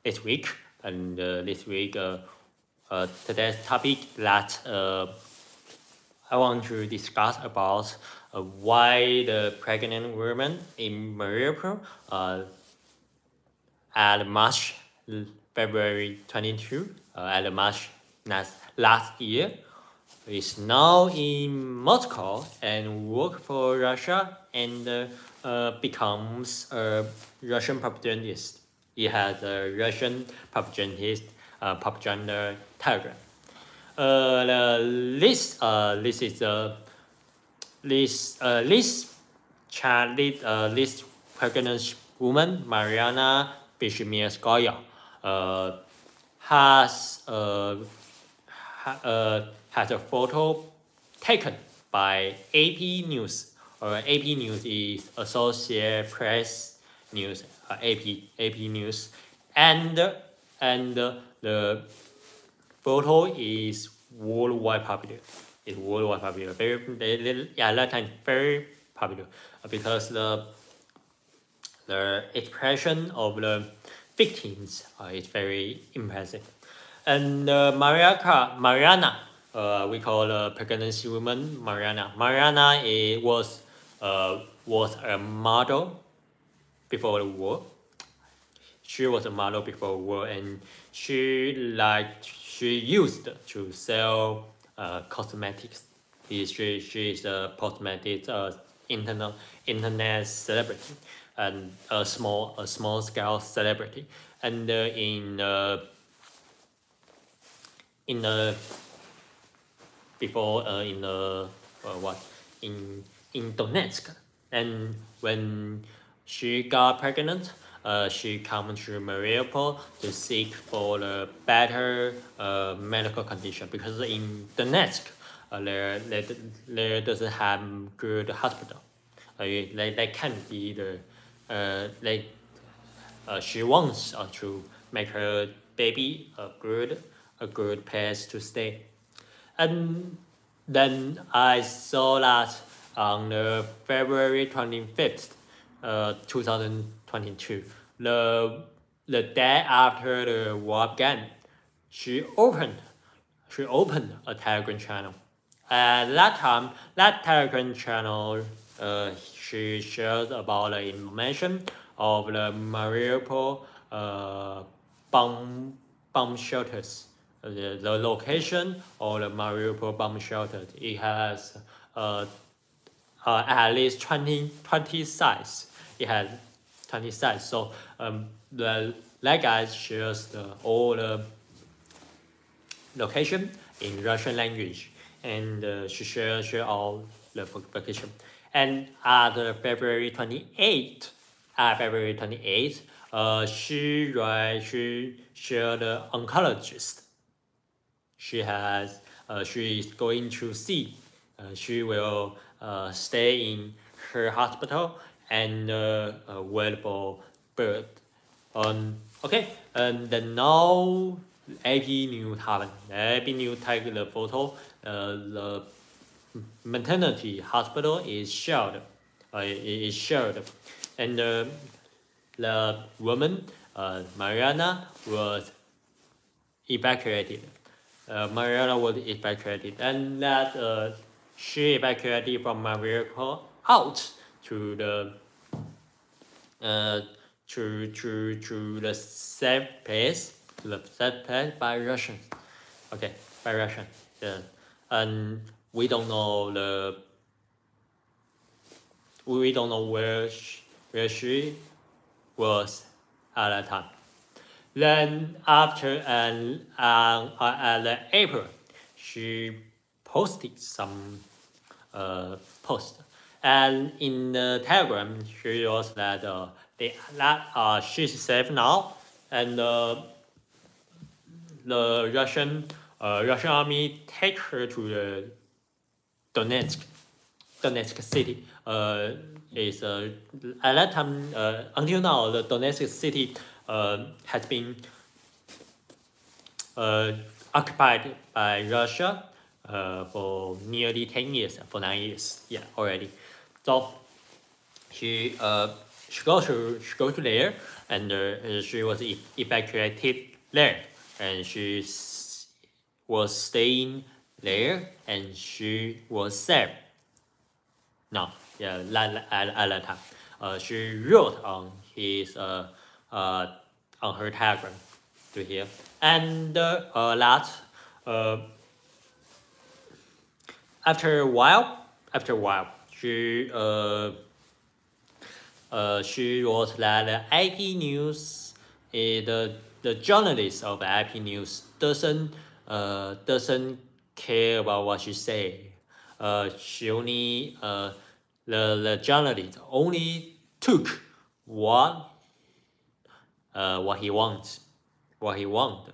this week. And today's topic that I want to discuss about why the pregnant women in Mariupol at March, February 22, at March last year, is now in Moscow and work for Russia and becomes a Russian propagandist. He has a Russian propaganda telegram. This pregnant woman, Mariana Bishmirskaya, has a photo taken by AP News. AP News is Associated Press News, AP News, and the photo is worldwide popular. It's worldwide popular. That time very popular because the expression of the victims is very impressive. And Mariana, we call the pregnancy woman Mariana. Mariana was a model before the war. She was a model before the war, and she used to sell cosmetics. She is a cosmetics internet celebrity and a small scale celebrity. And in Donetsk, and when she got pregnant, she came to Mariupol to seek for a better medical condition because in Donetsk there doesn't have good hospital. They can't be the she wants to make her baby a good place to stay. And then I saw that on the February 25th, 2022, the day after the war began, she opened a Telegram channel. At that time, that Telegram channel, she shared about the information of the Mariupol bomb shelters. The location of the Mariupol bomb shelter. It has at least 20 sites. It has 20 sites. So that guy shares all the location in Russian language, and she shares all the location. And at February 28th, she shared the oncologist. She is going to see. She will stay in her hospital and wait for birth. Okay, and then now AP News happened. AP News take the photo. The maternity hospital is shared. And the woman, Mariana, was evacuated. Mariana was evacuated, and that she evacuated from Mariupol out to the safe place, by Russians. Okay, by Russians. Yeah. And we don't know where she was at that time. Then after April, she posted some post, and in the Telegram she was that she's safe now, and the Russian army take her to the Donetsk city. Is at that time until now the Donetsk city has been occupied by Russia for nearly 10 years, for 9 years, yeah, already. So she she goes to there, and she was evacuated there, and was staying there, and she was saved. No, yeah, at that time, she wrote on on her telegram to him, and after a while, she was that IP News, the journalist of IP News doesn't care about what she say. She only the journalist only took what he wants, what he want.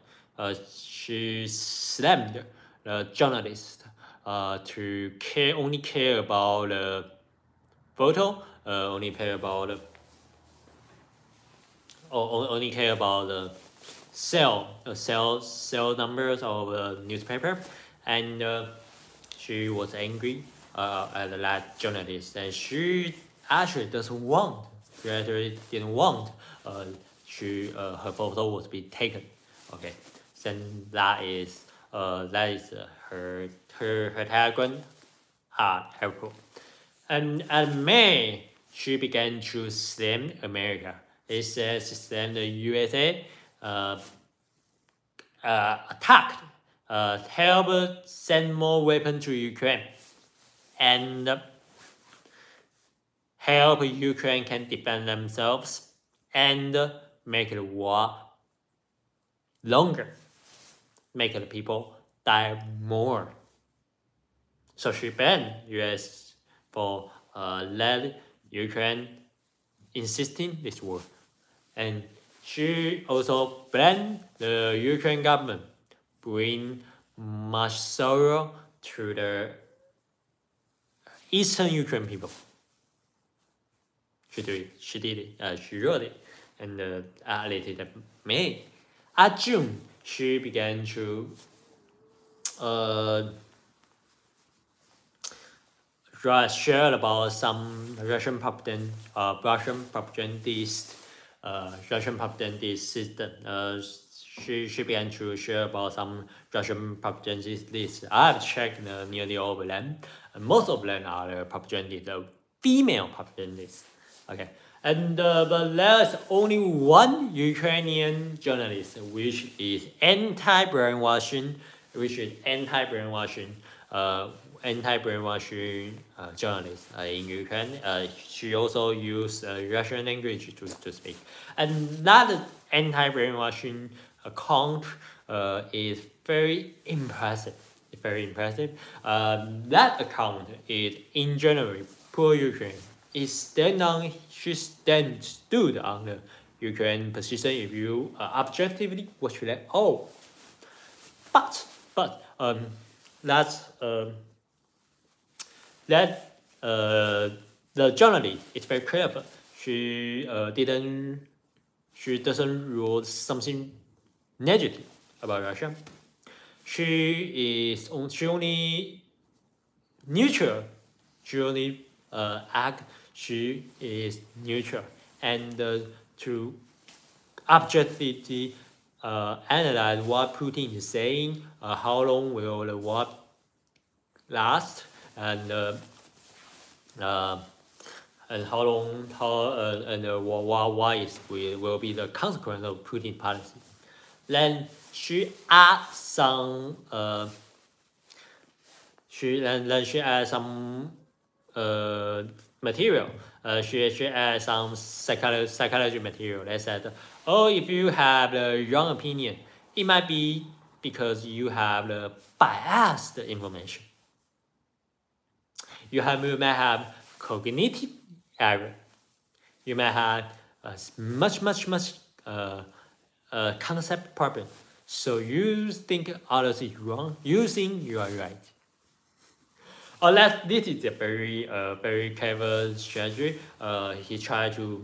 She slammed the journalist to only care about the photo, only care about the sale numbers of the newspaper, and she was angry at that journalist, and she actually didn't want her photo was be taken. Okay, then that is her telegram at April. And at May, she began to slam America. It says slam the USA attacked, helped send more weapons to Ukraine, and help Ukraine can defend themselves, and make the war longer, make the people die more. So she banned US for let Ukraine insisting this war, and she also banned the Ukraine government bring much sorrow to the Eastern Ukraine people. She did it. She wrote it, and later May. At June, she began to share about some Russian propagandist system. She began to share about some Russian propagandist lists. I've checked nearly all of them, and most of them are propagandists, female propagandists. Okay, and but there's only one Ukrainian journalist which is anti-brainwashing, journalist in Ukraine. She also used Russian language to speak, and that anti-brainwashing account is very impressive. It's very impressive. That account is in January pro-Ukraine. She stood on the Ukraine position. If you objectively watch that, but the journalist is very clever. She doesn't wrote something negative about Russia. She only neutral. She only she is neutral, and to objectively analyze what Putin is saying, how long will the war last, and what will be the consequence of Putin policy. Then she adds some material. She adds some psychology material. They said, if you have the wrong opinion, it might be because you have the biased information. You might have cognitive error. You might have much concept problem. So you think others is wrong. You think you are right. This is a very clever strategy. He tried to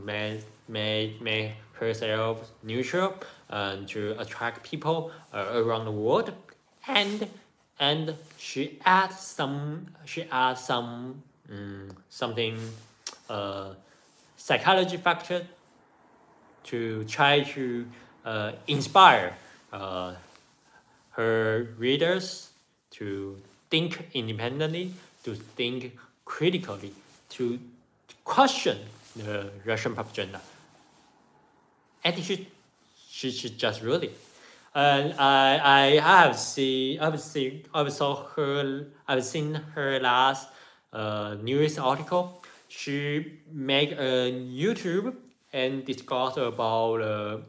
make herself neutral and to attract people around the world, and she adds something psychology factor to try to inspire her readers to think independently, to think critically, to question the Russian propaganda. And she just wrote it. And I've seen her last news article. She made a YouTube and discussed about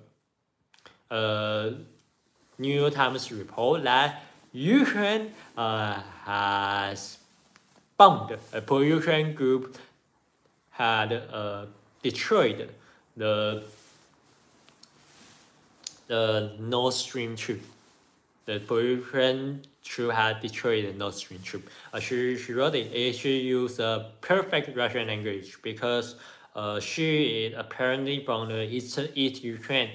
New York Times report that Ukraine has bombed a pro-Ukraine group had destroyed the Nord Stream troop. The pro-Ukraine troop had destroyed the Nord Stream troop. She wrote it. She used a perfect Russian language because she is apparently from the East Ukraine.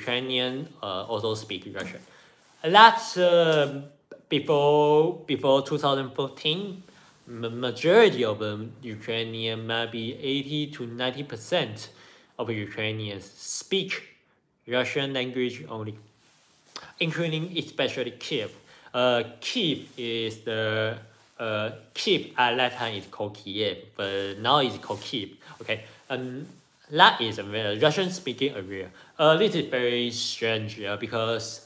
Ukrainian also speak Russian. That's before 2014. Majority of the Ukrainian, maybe 80 to 90% of Ukrainians speak Russian language only, including especially Kiev. Kiev is the Kiev at that time is called Kiev, but now it's called Kiev. Okay, and that is a Russian-speaking area. This is very strange because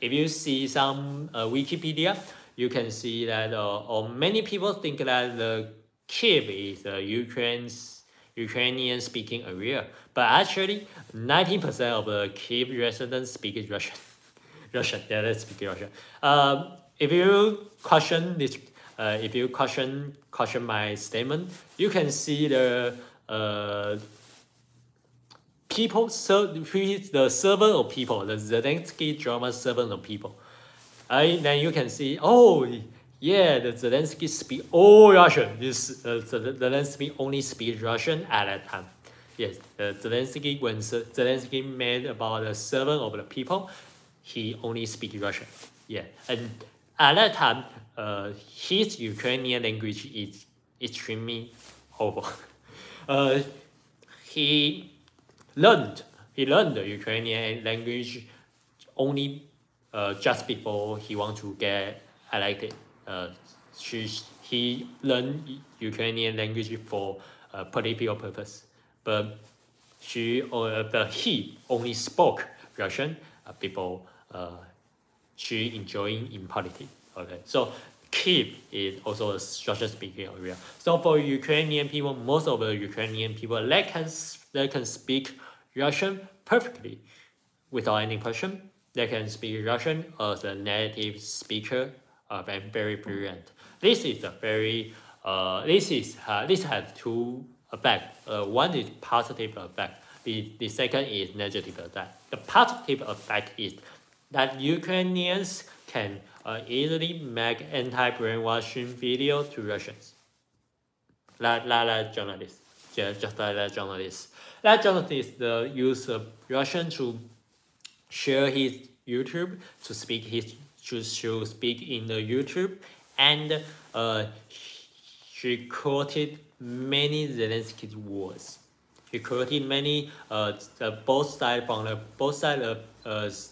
if you see some Wikipedia, you can see that or many people think that the Kiev is Ukrainian speaking area, but actually 90% of the Kiev residents speak Russian. Yeah, they speak Russian. If you question this, if you question my statement, you can see the people, the servant of people, the Zelensky drama servant of people. Then you can see, oh, yeah, the Zelensky speak all Russian. Zelensky only speaks Russian at that time. Yes, when Zelensky made about the servant of the people, he only speaks Russian. Yeah, and at that time, his Ukrainian language is extremely awful. He learned the Ukrainian language only just before he want to get elected. He learned Ukrainian language for political purpose, but he only spoke Russian before she enjoying in politics. Okay, so Kiev is also a Russian-speaking area. So for Ukrainian people, most of the Ukrainian people they can speak Russian perfectly without any question. They can speak Russian as a native speaker and very brilliant. This is a very this has two effects. One is positive effect. The second is negative effect. The positive effect is that Ukrainians can easily make anti-brainwashing video to Russians. Like journalists, just like that journalists. That journalist use Russian to share his YouTube to speak in the YouTube, and she quoted many Zelensky's words. She quoted many both sides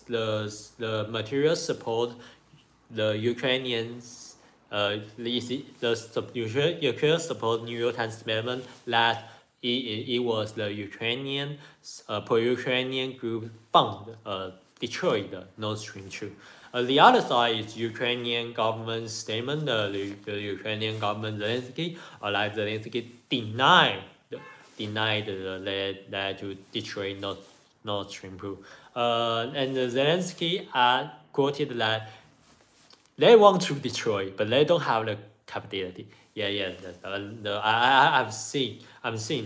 the material support the Ukrainians. Ukraine support New York Times statement that it was the Ukrainian pro-Ukrainian group bombed destroyed the Nord Stream 2. The other side is Ukrainian government statement. The Ukrainian government Zelensky denied that to destroy Nord Stream 2. And Zelensky quoted that they want to destroy, but they don't have the capability. I've seen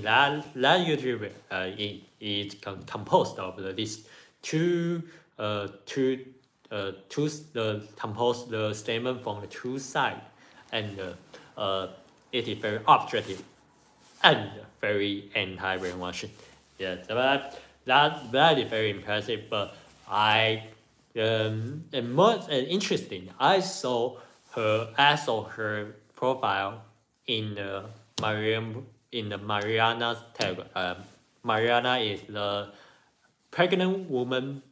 that YouTube is composed of this composed the statement from the two sides, and it is very objective and very anti-brainwashing. Yeah, that is very impressive. But and most interesting, I saw her profile in the in the Mariana's telegram. Mariana is the pregnant woman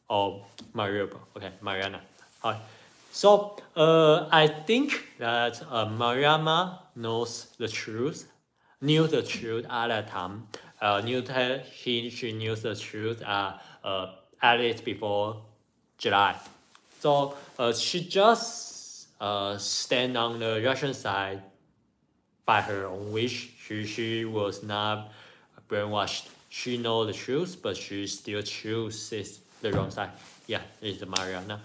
of Mariupol. Okay, Mariana. Hi. So I think that Mariana knew the truth at that time. She knew the truth at least before July. So she just stand on the Russian side by her own wish. She was not brainwashed. She know the truth, but she still chooses the wrong side. Yeah, this is Mariana.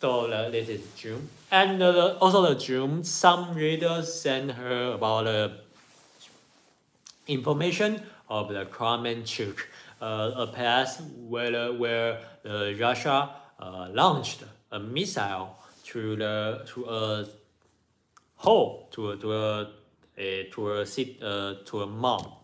So this is June. And also the June, some readers send her about the information of the Kremenchuk, a place where Russia launched a missile to a hole to a mall.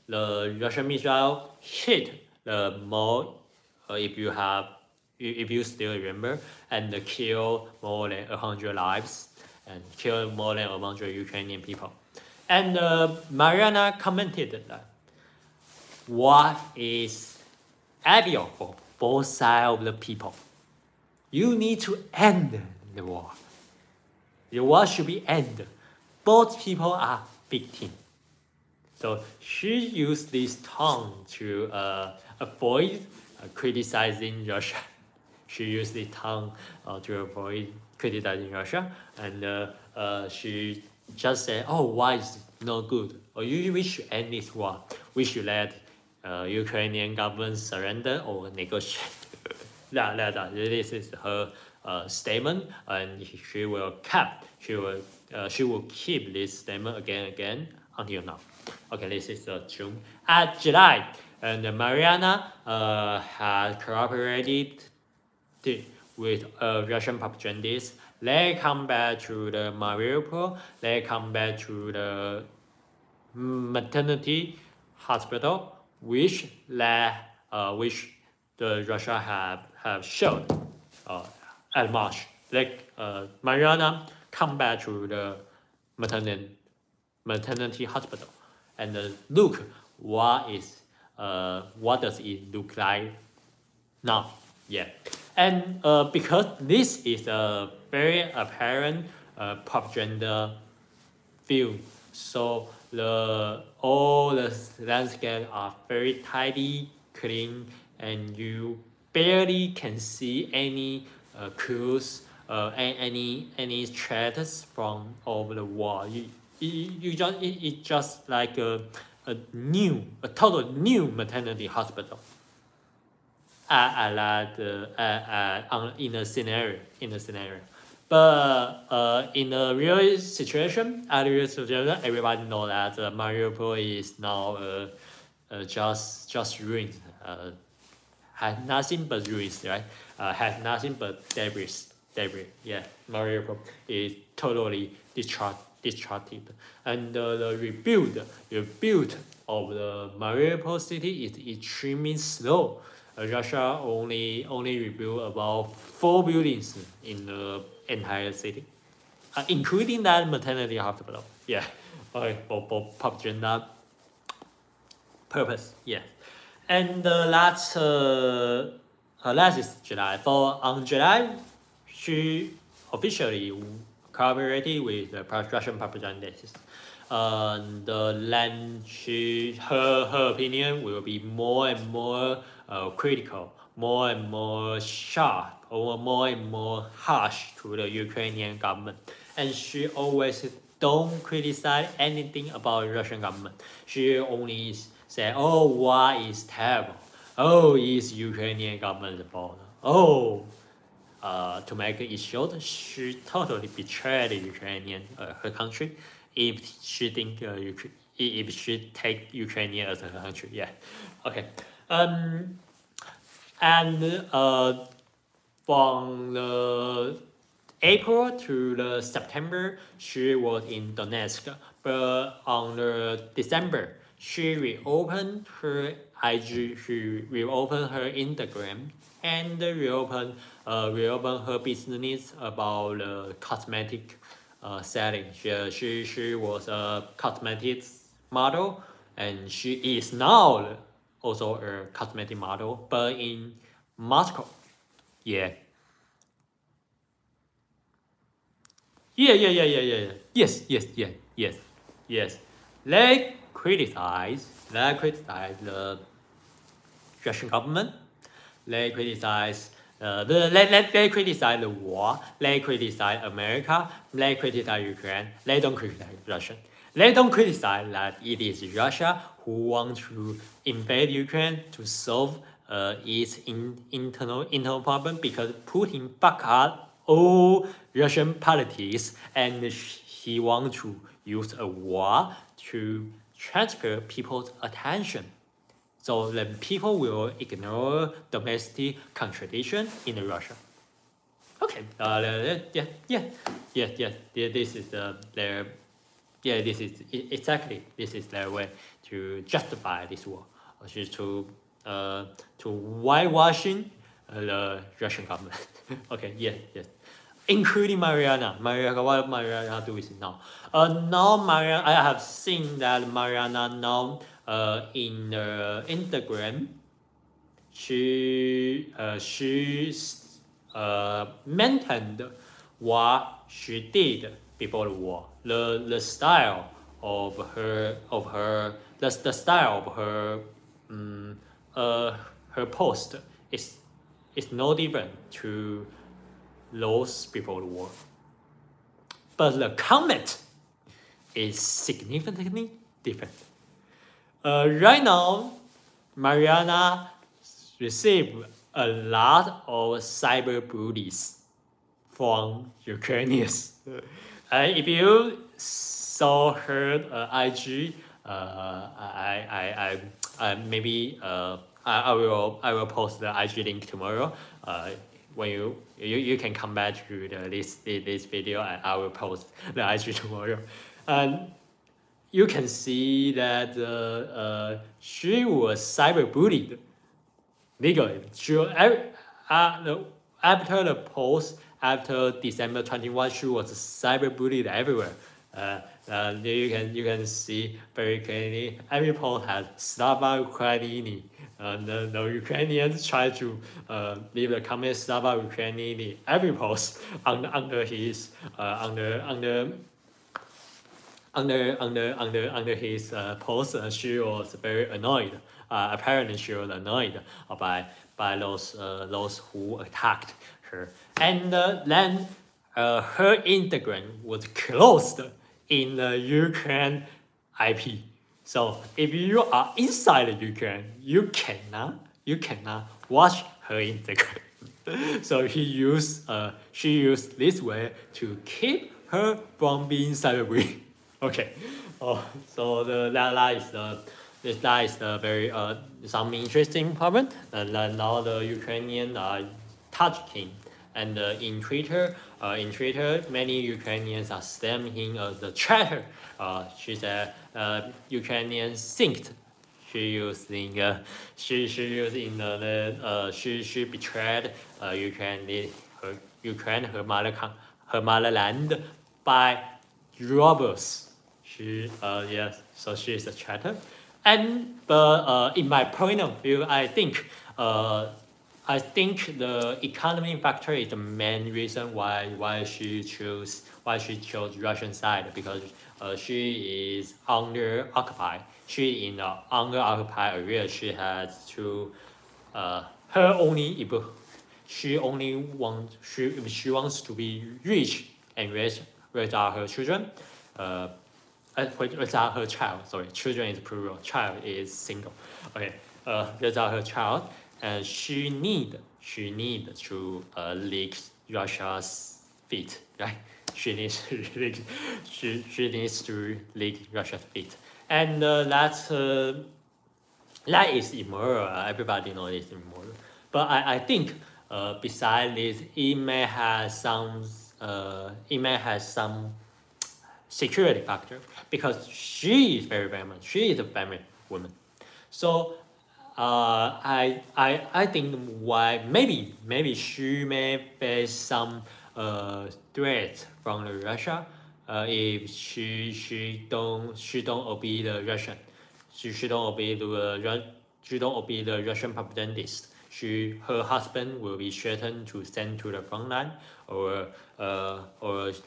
The Russian missile hit the mall. If you still remember, and kill more than 100 lives and kill more than 100 Ukrainian people. And Mariana commented that war is ideal for both sides of the people. You need to end the war. The war should be ended. Both people are victims. So she used this tone to avoid criticizing Russia. She used this tone to avoid criticizing Russia, and she just said, "Oh, war is no good. Or we should end this war. We should let Ukrainian government surrender or negotiate." This is her statement, and she will keep this statement again until now. Okay, this is June. At July, and Mariana has cooperated with Russian propagandists. They come back to the Mariupol. They come back to the maternity hospital, which the Russia have shown at March. Like Mariana come back to the maternity hospital, and look what does it look like now? Yeah, and because this is a very apparent propaganda view, so all the landscape are very tidy, clean, and you barely can see any clues, any threats from over the wall. It's just like a total new maternity hospital. In a scenario, but in a real situation, everybody know that Mariupol is now just ruins. Has nothing but ruins, right? Has nothing but debris. Yeah, Mariupol is totally destructive, and the rebuild of the Mariupol city is extremely slow. Russia only rebuilt about 4 buildings in the entire city, including that maternity hospital. Yeah, okay, for propaganda purpose. Yeah, and last is July. On July, she officially cooperated with the Russian propagandists. Her opinion will be more and more critical, more and more sharp, or more and more harsh to the Ukrainian government. And she always don't criticize anything about Russian government. She only say, "Oh, war is terrible. Oh, it's Ukrainian government's fault. Oh." To make it short, she totally betrayed Ukrainian, her country, if she take Ukrainian as her country. Yeah, okay. And from the April to the September, she was in Donetsk. But on the December, she reopened her IG, she reopened her Instagram, and reopened her business about cosmetic setting. She was a cosmetics model, and she is now also a cosmetic model, but in Moscow. Yeah. Yeah. Yes. They criticize the Russian government. They criticize they criticize the war. They criticize America. They criticize Ukraine. They don't criticize Russia. They don't criticize that it is Russia who wants to invade Ukraine to solve its internal problem, because Putin fuck up all Russian politics, and he wants to use a war to transfer people's attention. So then people will ignore domestic contradiction in Russia. Okay. This is their. Yeah, this is exactly. This is their way to justify this war, which is to whitewashing the Russian government. Okay. Yes. Including Mariana. What Mariana doing now? Now Mariana, I have seen that Mariana now in Instagram, she mentioned what she did before the war. The style of her her post is no different to those before the war, but the comment is significantly different. Right now, Mariana received a lot of cyber bullies from Ukrainians. If you saw her IG, I will post the IG link tomorrow. When you can come back to this video, and I will post the IG tomorrow. And you can see that she was cyberbullied legally. After the post, after December 21, she was cyberbullied everywhere. You can see very clearly. Every post has Slava Ukraini. The Ukrainians try to leave the comment Slava Ukraini. Every post under his post, she was very annoyed. Apparently, she was annoyed by those who attacked her. And then her Instagram was closed in the Ukraine IP. So if you are inside the Ukraine, you cannot watch her Instagram. So she used this way to keep her from being cyberbullied. Okay. So that is the very some interesting problem. And now the Ukrainian touched him, and in Twitter, many Ukrainians are stemming him as the traitor. She said Ukrainian synced. She betrayed Ukraine, her motherland, by robbers. So she is a traitor. But in my point of view, I think the economic factor is the main reason why she chose Russian side, because she is under occupied. She in the under occupied area. She has to she wants to be rich and raise out her children. Raise out her child. Sorry, children is plural. Child is single. Okay. Raise out her child. And she need to lick Russia's feet, right? She needs to lick Russia's feet, and that is immoral. Everybody knows it's immoral. But I think besides this, it may have some security factor, because she is very famous. She is a famous woman, so. I think why maybe she may face some threats from Russia if she don't obey the Russian, she don't obey the Russian propagandist. Her husband will be threatened to send to the front line, or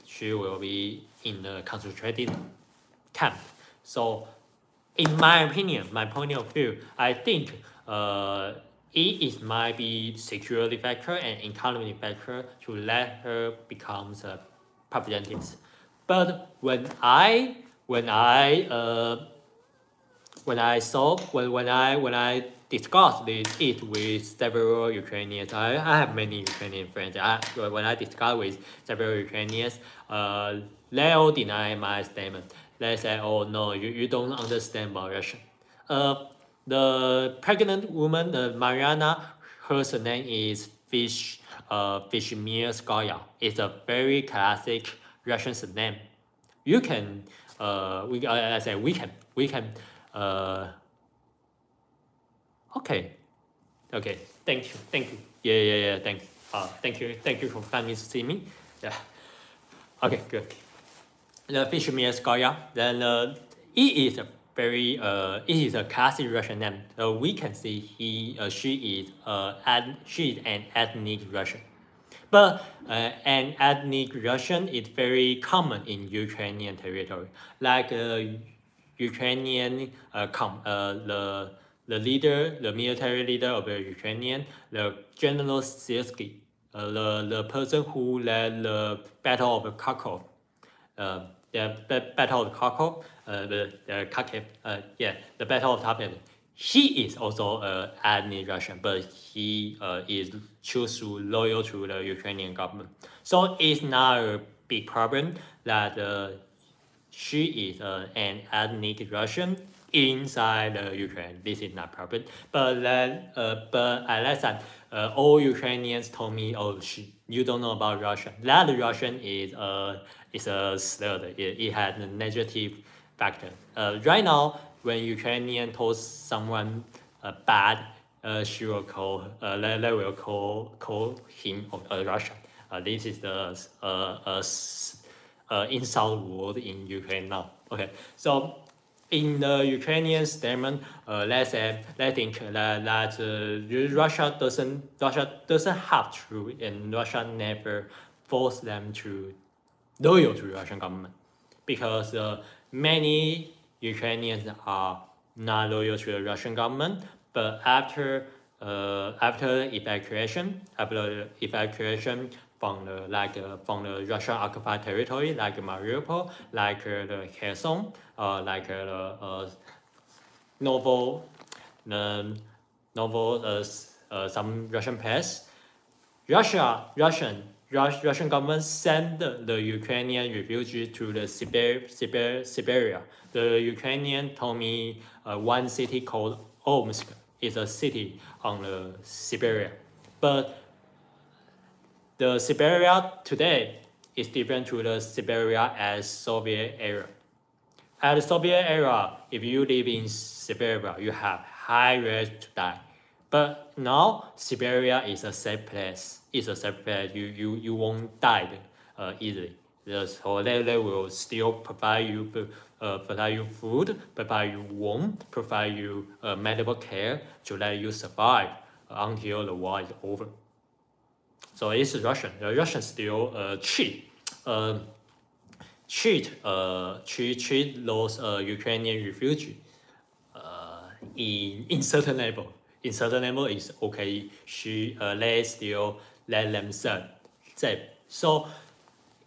she will be in the concentrated camp. So, in my opinion, my point of view, I think it might be security factor and economy factor to let her become a propagandist. But when I discussed it with several Ukrainians, I have many Ukrainian friends. When I discussed with several Ukrainians, they all deny my statement. They say, "Oh no, you don't understand about Russian." The pregnant woman, Mariana, her surname is Fishmirskaya. It's a very classic Russian surname. You can, I say we can, okay, thank you, yeah, thanks, thank you for coming to see me, yeah, okay, good. The Fishmirskaya, then it is a very, it is a classic Russian name. We can see she is an ethnic Russian. But an ethnic Russian is very common in Ukrainian territory. Like Ukrainian, the leader, the military leader of the Ukrainian, the General Syrskyi, the person who led the Battle of Kharkov, the Battle of Kharkov, the Kharkiv, the Battle of Kharkiv. He is also ethnic Russian, but he is choose to loyal to the Ukrainian government. So it's not a big problem that she is an ethnic Russian inside Ukraine. This is not problem. But at last time, all Ukrainians told me, "Oh, you don't know about Russian. That Russian is a slur. It had a negative factor. Right now, when Ukrainian told someone bad, she will call they will call him Russian. This is the insult word in Ukraine now. Okay, so in the Ukrainian statement, they think that Russia doesn't have to, and Russia never force them to loyal to Russian government, because many Ukrainians are not loyal to the Russian government. But after evacuation from the Russian occupied territory, like Mariupol, like the Kherson, like the some Russian place, Russian government sent the Ukrainian refugees to the Siberia. The Ukrainian told me one city called Omsk is a city on the Siberia. But the Siberia today is different to the Siberia as Soviet era. At the Soviet era, if you live in Siberia, you have high risk to die. But now Siberia is a safe place. It's a safe place. You won't die easily. So they will still provide you food, provide you warmth, provide you medical care to let you survive until the war is over. So it's Russian. The Russians still treat those Ukrainian refugees in certain level. In certain level is okay. They still let them safe. So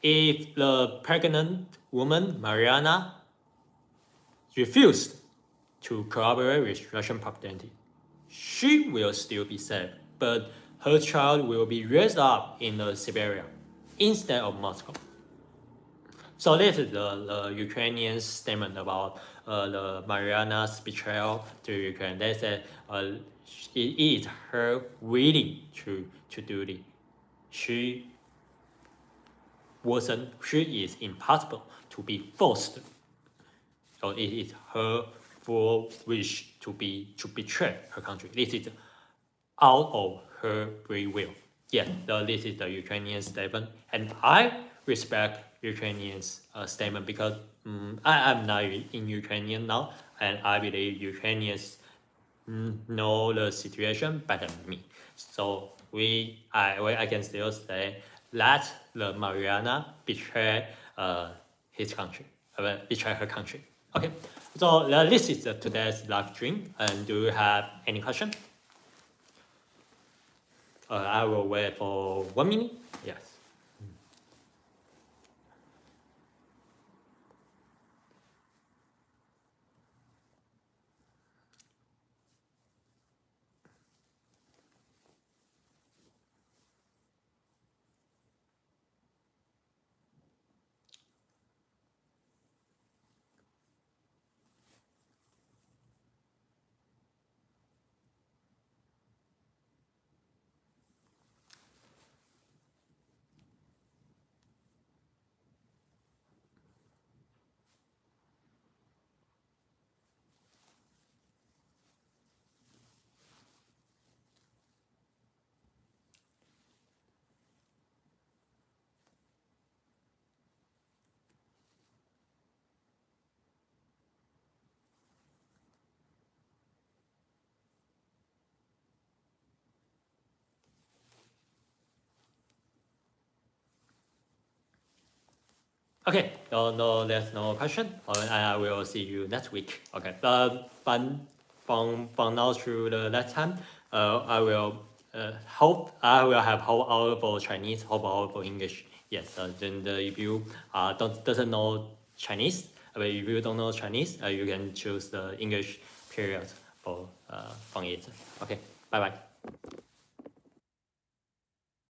if the pregnant woman Mariana refused to cooperate with Russian propaganda, she will still be safe, but her child will be raised up in the Siberia instead of Moscow. So this is the Ukrainian statement about the Mariana's betrayal to Ukraine. They said it is her willing to do this. She is impossible to be forced. So it is her full wish to betray her country. This is out of her free will. Yes, this is the Ukrainian statement, and I respect Ukrainian statement because I'm not in Ukrainian now, and I believe Ukrainians know the situation better than me. So I can still say that the Mariana betrayed his country, betray her country. Okay, so this is today's live stream. And do you have any question? I will wait for 1 minute. Yes. Okay, no, there's no question. I will see you next week. Okay, but from now through the next time, I will I will have whole hour for Chinese, whole hour for English. Yes, then if you doesn't know Chinese, but if you don't know Chinese, you can choose the English period for from it. Okay, bye bye.